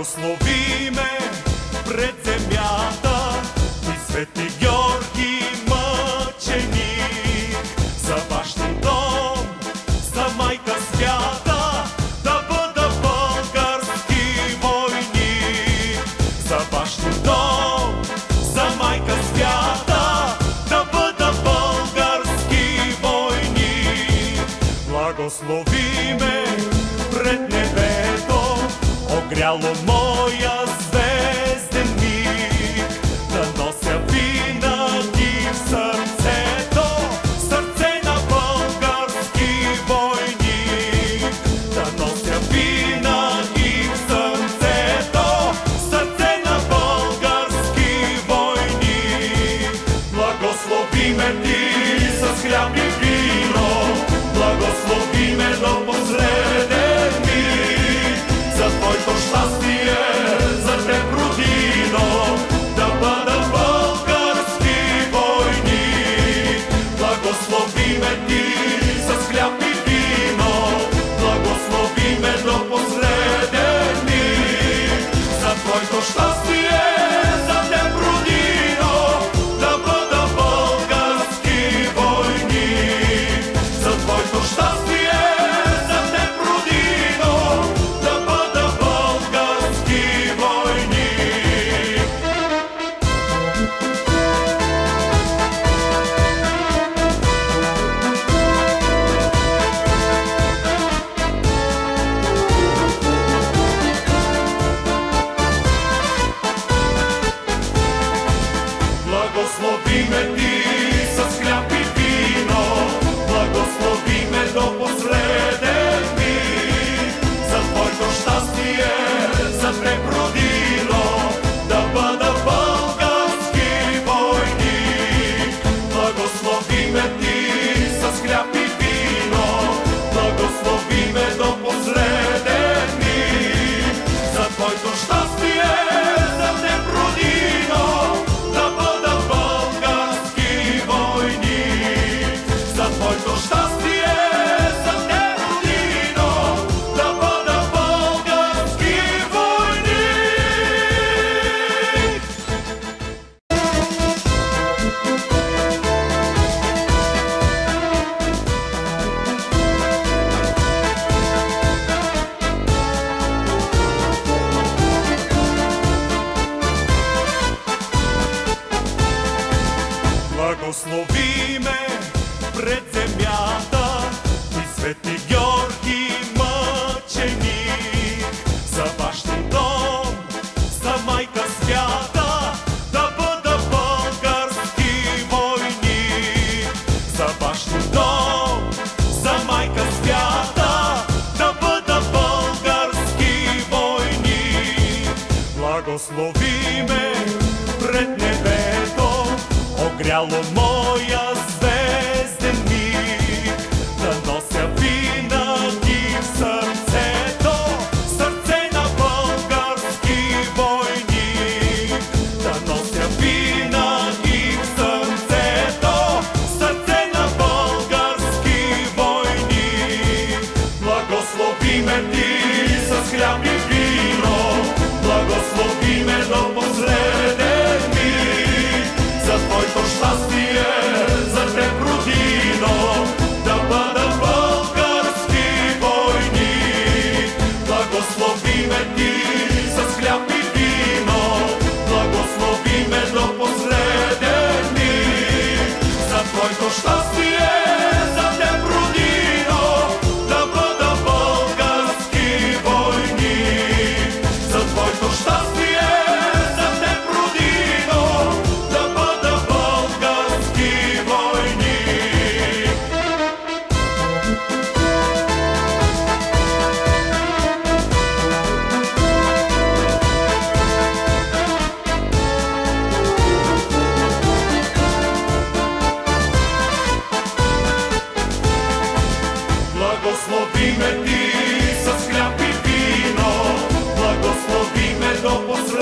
Благослови ме пред земята и Свети Георги мъченик, за бащин дом, за майка свята, да бъда български войник. За бащин дом, за майка свята, да бъда български войник. Благослови ме пред небето, огряло моя звезден миг, да нося винаги в сърцето сърце на български войник. Да нося винаги в сърцето сърце на български войник. Благослови ме ти с хляб и вино, благослови ме до последен миг, за твоето щастие, за теб, родино, да бъда български войник. Благослови ме ти с хляб и вино, благослови ме до последен миг, за твоето щастие, за теб, родино, да бъда български войник. За твоето щастие, за теб, родино, да бъда български войник. Благослови ме ти с хляб и вино, благослови ме до последен миг, за твоето щастие, за теб, родино, да бъда български войник. Благослови ме ти с хляб и вино, благослови ме до последен миг, за твоето щастие, за теб, родино, да бъда български войник. За твоето щастие, за теб, родино, да бъда български войник. Благослови ме пред земята и Свети Георги мъченик, за бащин дом, за майка свята, да бъда български войник. За бащин дом, за майка свята, да бъда български войник. Благослови ме пред небето, огряло моя звезден миг, да нося винаги в сърцето сърце на български войник. Да нося винаги в сърцето сърце на български войник. Благослови ме ти с хляб и вино, благослови ме до последен миг, за твоето щастие, за теб, родино, да бъда български войник. Благослови ме ти с хляб и вино, благослови ме до последен миг, за твоето щастие, за теб, родино, да бъда български войник. За твоето щастие, за теб, родино, да бъда български войник. Благослови ме ти с хляб и вино, благослови ме до последен